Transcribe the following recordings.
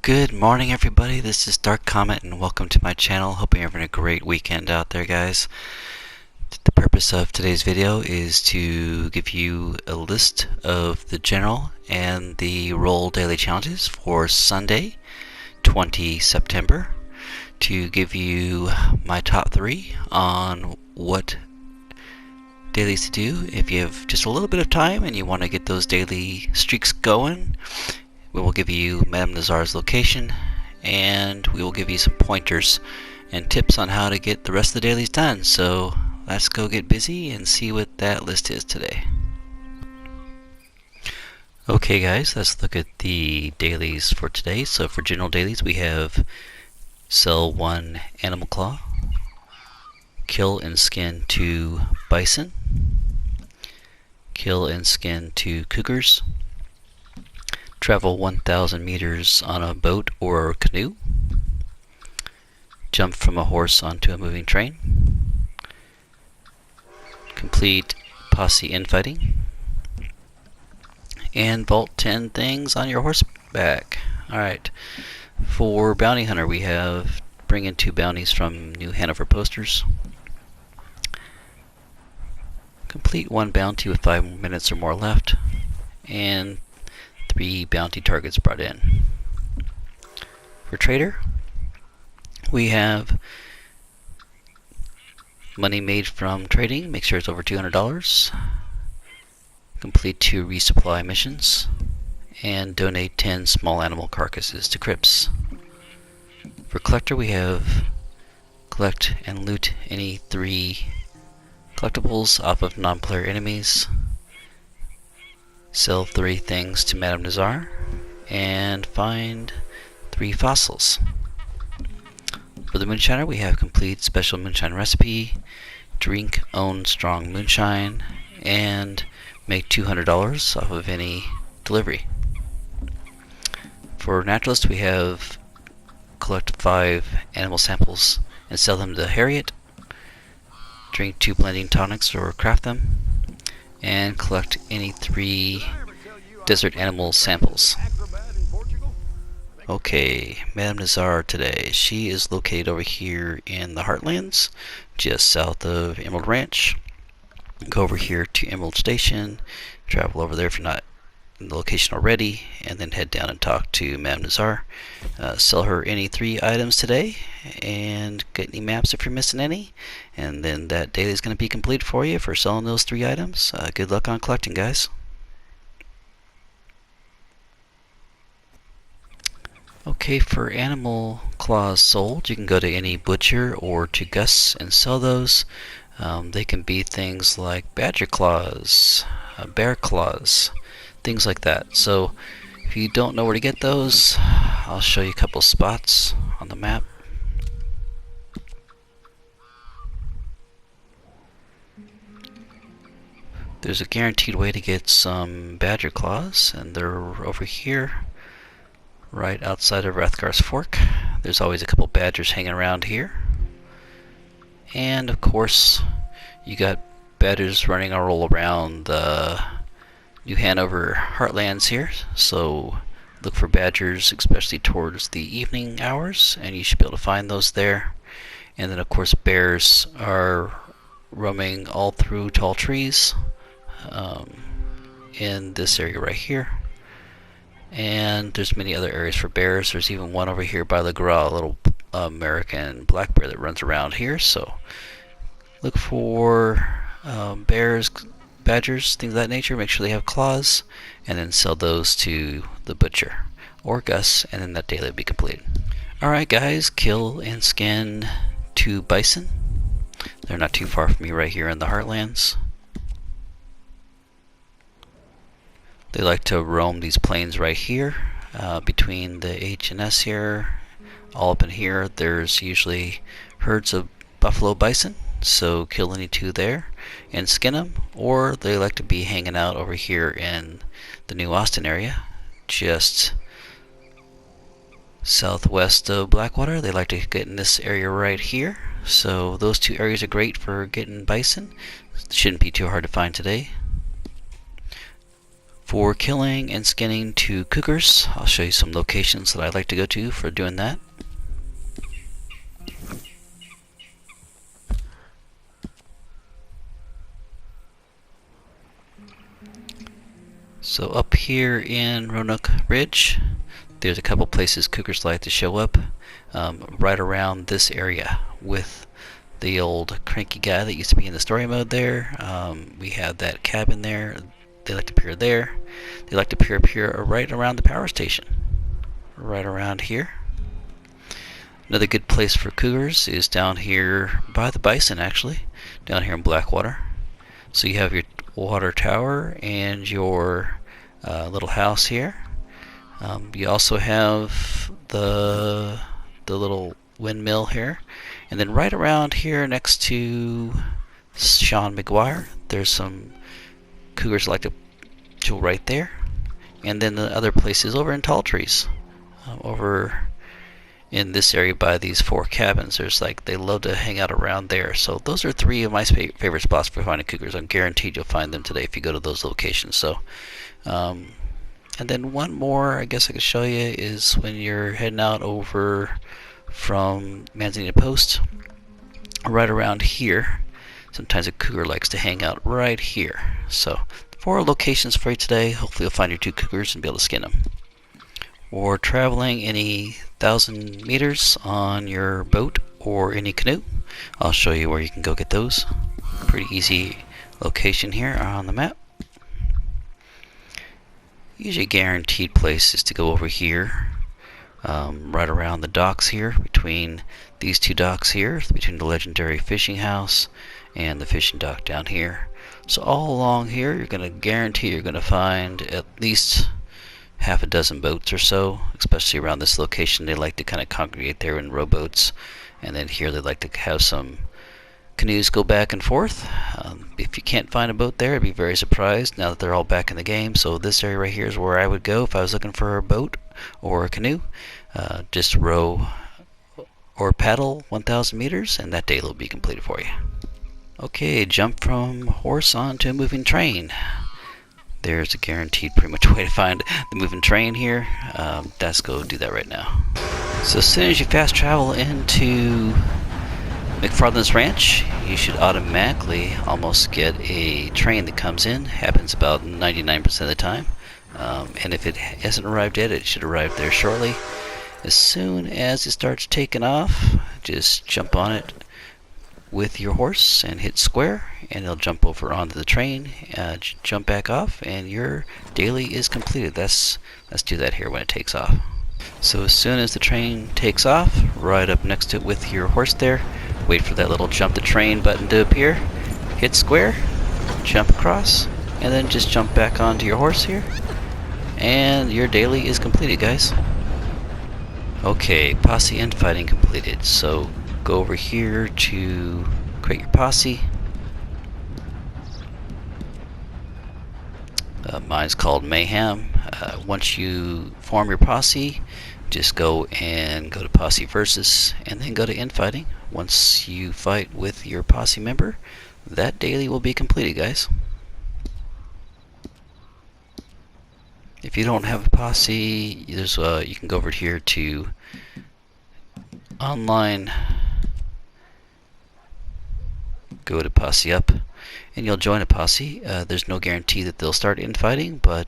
Good morning, everybody. This is Dark Comet, and welcome to my channel. Hoping you're having a great weekend out there, guys. The purpose of today's video is to give you a list of the general and the role daily challenges for Sunday, 20 September, to give you my top 3 on what dailies to do. If you have just a little bit of time and you want to get those daily streaks going, we will give you Madam Nazar's location, and we will give you some pointers and tips on how to get the rest of the dailies done. So let's go get busy and see what that list is today. Okay guys, let's look at the dailies for today. So for general dailies, we have sell 1 animal claw, kill and skin 2 bison, kill and skin 2 cougars, travel 1,000 meters on a boat or canoe, jump from a horse onto a moving train, complete posse infighting, and vault 10 things on your horseback. Alright, for bounty hunter we have bring in 2 bounties from New Hanover posters, complete 1 bounty with 5 minutes or more left, and 3 bounty targets brought in. For trader, we have money made from trading. Make sure it's over $200. Complete 2 resupply missions, and donate 10 small animal carcasses to crypts. For collector, we have collect and loot any 3 collectibles off of non-player enemies, sell 3 things to Madam Nazar, and find 3 fossils. For the moonshiner, we have complete special moonshine recipe, drink own strong moonshine, and make $200 off of any delivery. For naturalist, we have collect 5 animal samples and sell them to Harriet, drink 2 blending tonics or craft them, and collect any 3 desert animal samples. Okay, Madam Nazar today. She is located over here in the Heartlands, just south of Emerald Ranch. Go over here to Emerald Station, travel over there if you're not in the location already, and then head down and talk to Madam Nazar. Sell her any 3 items today, and get any maps if you're missing any, and then that daily is going to be complete for you for selling those 3 items. Good luck on collecting, guys. Okay, for animal claws sold, you can go to any butcher or to Gus and sell those. They can be things like badger claws, bear claws, things like that. So if you don't know where to get those, I'll show you a couple spots on the map. There's a guaranteed way to get some badger claws, and they're over here right outside of Rathgar's Fork. There's always a couple badgers hanging around here, and of course you got badgers running all around the New Hanover Heartlands here, so look for badgers especially towards the evening hours, and you should be able to find those there. And then of course bears are roaming all through tall trees in this area right here, and there's many other areas for bears. There's even one over here by the Gras, a little American black bear that runs around here, so look for bears, badgers, things of that nature. Make sure they have claws, and then sell those to the butcher or Gus, and then that daily will be completed. Alright guys, kill and skin 2 bison. They're not too far from me right here in the Heartlands. They like to roam these plains right here between the H and S here. All up in here there's usually herds of buffalo bison, so kill any 2 there and skin them, or they like to be hanging out over here in the New Austin area, just southwest of Blackwater. They like to get in this area right here, so those 2 areas are great for getting bison. Shouldn't be too hard to find today. For killing and skinning 2 cougars, I'll show you some locations that I like to go to for doing that. So up here in Roanoke Ridge, there's a couple places cougars like to show up, right around this area with the old cranky guy that used to be in the story mode there. We have that cabin there. They like to appear there. They like to appear up here right around the power station, right around here. Another good place for cougars is down here by the bison, actually, down here in Blackwater. So you have your water tower and your little house here. You also have the little windmill here, and then right around here next to Sean McGuire, there's some cougars like to chill right there. And then the other places over in Tall Trees, over in this area by these 4 cabins. There's they love to hang out around there. So those are 3 of my favorite spots for finding cougars. I'm guaranteed you'll find them today if you go to those locations. So, and then one more I guess I could show you is when you're heading out over from Manzanita Post, right around here. Sometimes a cougar likes to hang out right here. So 4 locations for you today. Hopefully you'll find your 2 cougars and be able to skin them. Or traveling any 1,000 meters on your boat or any canoe, I'll show you where you can go get those. Pretty easy location here on the map. Usually a guaranteed place is to go over here, right around the docks here, between these 2 docks here, between the legendary fishing house and the fishing dock down here. So all along here, you're going to guarantee you're going to find at least half a dozen boats or so, especially around this location. They like to kind of congregate there in rowboats, and then here they like to have some canoes go back and forth. If you can't find a boat there, I'd be very surprised now that they're all back in the game. So this area right here is where I would go if I was looking for a boat or a canoe. Just row or paddle 1,000 meters and that day will be completed for you. Okay, jump from horse onto a moving train. There's a guaranteed pretty much way to find the moving train here. Let's go do that right now. So as soon as you fast travel into McFarland's Ranch, you should automatically almost get a train that comes in. Happens about 99% of the time. And if it hasn't arrived yet, it should arrive there shortly. As soon as it starts taking off, just jump on it with your horse and hit square, and it'll jump over onto the train, jump back off, and your daily is completed. Let's do that here when it takes off. So as soon as the train takes off, ride up next to it with your horse there, wait for that little jump the train button to appear, hit square, jump across, and then just jump back onto your horse here, and your daily is completed, guys. Okay, posse infighting completed. So go over here to create your posse. Mine's called Mayhem. Once you form your posse, just go to posse versus and then go to infighting. Once you fight with your posse member, that daily will be completed, guys. If you don't have a posse, there's you can go over here to online, go to posse up, and you'll join a posse. There's no guarantee that they'll start infighting, but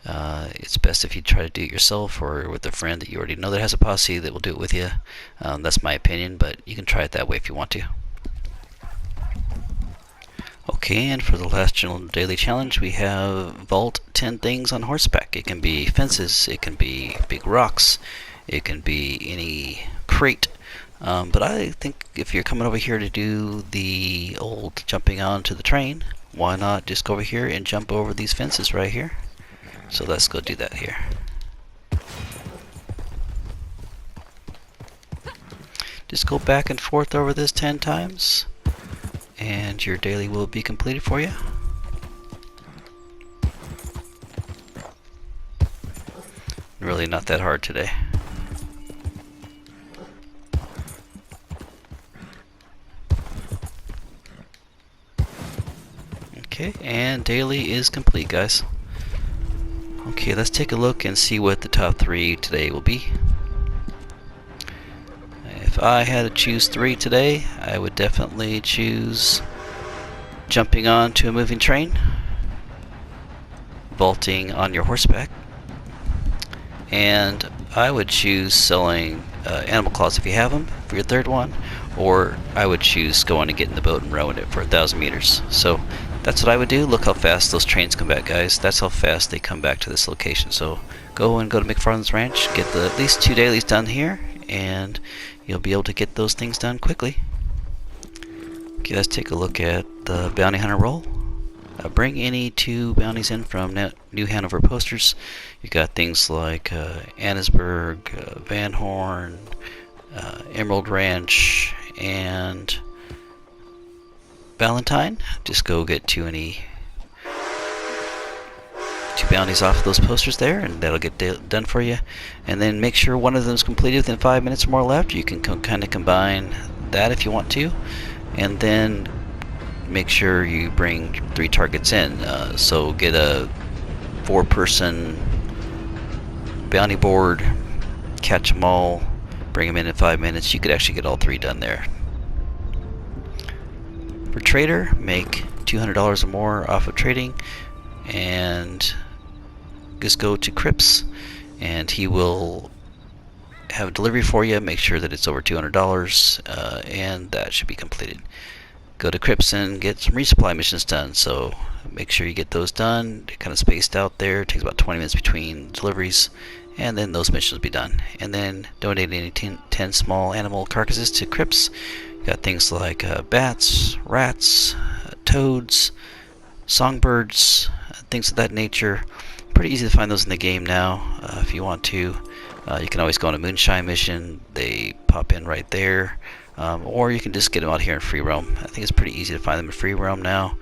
it's best if you try to do it yourself or with a friend that you already know that has a posse that will do it with you. That's my opinion, but you can try it that way if you want to. Okay, and for the last general daily challenge, we have vault 10 things on horseback. It can be fences, it can be big rocks, it can be any crate. But I think if you're coming over here to do the old jumping onto the train, why not just go over here and jump over these fences right here? So let's go do that here. Just go back and forth over this 10 times. And your daily will be completed for you. Really not that hard today. Okay, and daily is complete, guys. Okay, let's take a look and see what the top 3 today will be. If I had to choose 3 today, I would definitely choose jumping onto a moving train, vaulting on your horseback, and I would choose selling animal claws if you have them for your 3rd one, or I would choose going and getting the boat and rowing it for 1,000 meters. So that's what I would do. Look how fast those trains come back, guys. That's how fast they come back to this location. So go to McFarland's Ranch, get at least 2 dailies done here, and you'll be able to get those things done quickly. Okay, let's take a look at the bounty hunter role. Bring any 2 bounties in from New Hanover posters. You got things like Annisburg, Van Horn, Emerald Ranch, and Valentine. Just go get 2 bounties off of those posters there, and that'll get done for you. And then make sure one of them is completed within 5 minutes or more left. You can kind of combine that if you want to, and then make sure you bring 3 targets in. So get a 4-person bounty board, catch them all, bring them in 5 minutes. You could actually get all 3 done there. For trader, make $200 or more off of trading, and just go to Cripps, and he will have a delivery for you. Make sure that it's over $200, and that should be completed. Go to Cripps and get some resupply missions done. So make sure you get those done. They're kind of spaced out there. It takes about 20 minutes between deliveries, and then those missions will be done. And then donate any 10 small animal carcasses to Cripps. You got things like bats, rats, toads, songbirds, things of that nature. Pretty easy to find those in the game now. If you want to, you can always go on a moonshine mission. They pop in right there. Or you can just get them out here in free roam. I think it's pretty easy to find them in free roam now.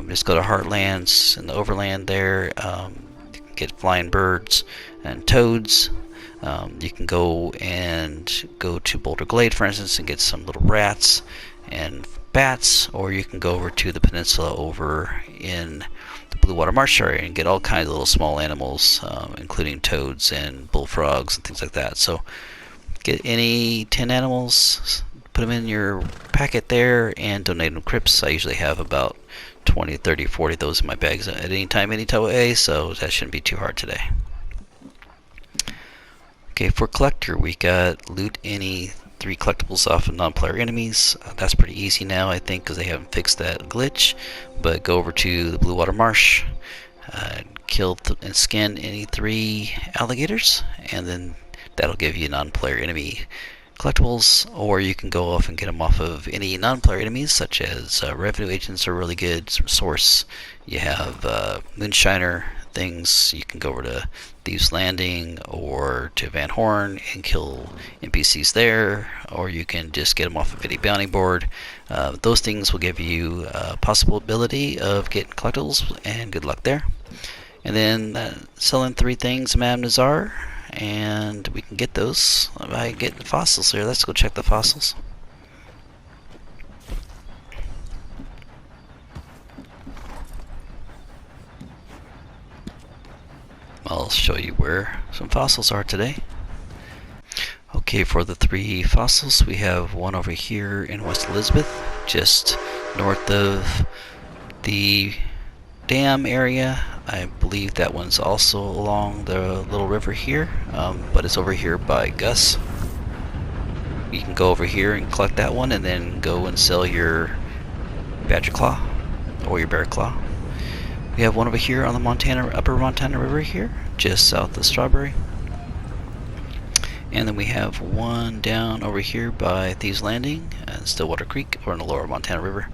Just go to Heartlands and the Overland there. You can get flying birds and toads. You can go to Boulder Glade, for instance, and get some little rats and bats. Or you can go over to the peninsula over in the Blue Water Marsh area and get all kinds of little small animals, including toads and bullfrogs and things like that. So get any 10 animals, put them in your packet there, and donate them to Cripps. I usually have about 20, 30, 40 of those in my bags at any time, any way, so that shouldn't be too hard today. Okay, for collector, we got loot any 3 collectibles off of non-player enemies. That's pretty easy now, I think, because they haven't fixed that glitch. But go over to the Blue Water Marsh, kill and skin any 3 alligators, and then that'll give you non-player enemy collectibles. Or you can go off and get them off of any non-player enemies, such as revenue agents are really good source. You have moonshiner things. You can go over to Thieves Landing or to Van Horn and kill NPCs there, or you can just get them off of any bounty board. Those things will give you a possibility of getting collectibles, and good luck there. And then selling 3 things, Madam Nazar, and we can get those by getting fossils here. Let's go check the fossils. I'll show you where some fossils are today. Okay, for the 3 fossils, we have one over here in West Elizabeth, just north of the dam area. I believe that one's also along the little river here, but it's over here by Gus. You can go over here and collect that one, and then go and sell your badger claw or your bear claw. We have one over here on the Upper Montana River here, just south of Strawberry. And then we have one down over here by Thieves Landing and Stillwater Creek, or in the Lower Montana River.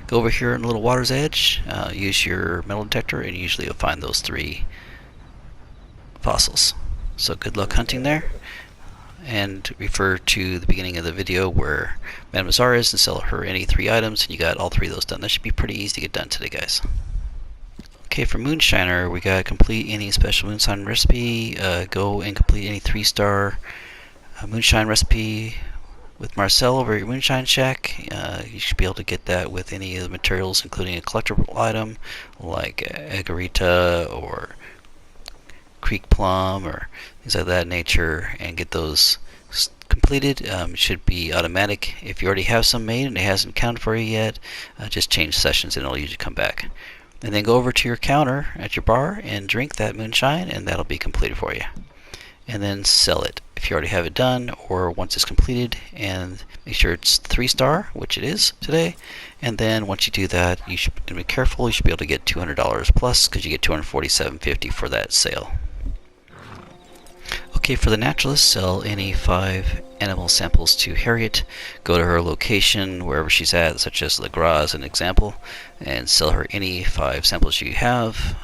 Go over here in the Little Water's Edge, use your metal detector, and usually you'll find those 3 fossils. So good luck hunting there, and refer to the beginning of the video where Madam Nazar is and sell her any 3 items, and you got all 3 of those done. That should be pretty easy to get done today, guys. Okay, for Moonshiner, we got complete any special moonshine recipe. Go and complete any 3-star moonshine recipe with Marcel over at your Moonshine Shack. You should be able to get that with any of the materials, including a collectible item like Agarita or creek plum or things like that nature and get those completed. It should be automatic. If you already have some made and it hasn't counted for you yet, just change sessions and it'll usually come back. And then go over to your counter at your bar and drink that moonshine, and that'll be completed for you. And then sell it if you already have it done, or once it's completed, and make sure it's 3-star, which it is today. And then once you do that, you should be careful. You should be able to get $200 plus, because you get $247.50 for that sale. Okay, for the naturalist, sell any 5 animal samples to Harriet. Go to her location wherever she's at, such as Le Gras as an example, and sell her any 5 samples you have.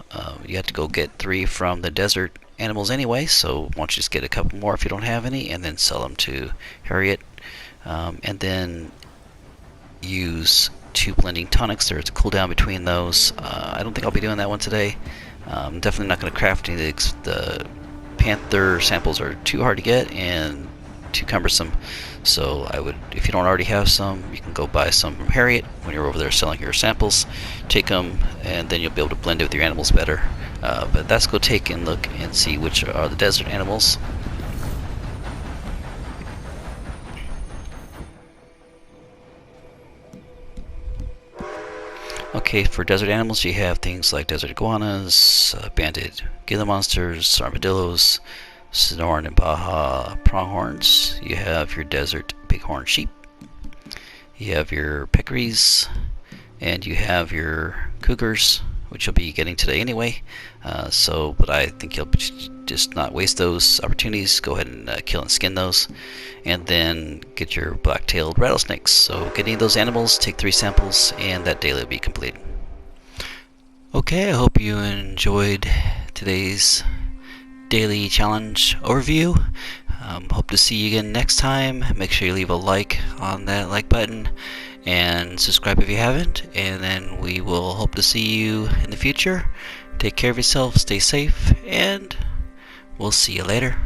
You have to go get 3 from the desert animals anyway, so why don't you just get a couple more if you don't have any, and then sell them to Harriet. And then use 2 blending tonics. There's a cooldown between those. I don't think I'll be doing that one today. Definitely not going to craft any of the Panther samples are too hard to get and too cumbersome, so I would, if you don't already have some, you can go buy some from Harriet when you're over there selling your samples. Take them, and then you'll be able to blend it with your animals better. But let's go take and look and see which are the desert animals. Okay, for desert animals you have things like desert iguanas, banded Gila monsters, armadillos, Sonoran and Baja pronghorns. You have your desert bighorn sheep. You have your peccaries, and you have your cougars, which you'll be getting today anyway. But I think you'll just not waste those opportunities. Go ahead and kill and skin those, and then get your black-tailed rattlesnakes. So get any of those animals, take 3 samples, and that daily will be completed. Okay, I hope you enjoyed today's daily challenge overview. Hope to see you again next time. Make sure you leave a like on that like button and subscribe if you haven't, and then we will hope to see you in the future. Take care of yourself, stay safe, and we'll see you later.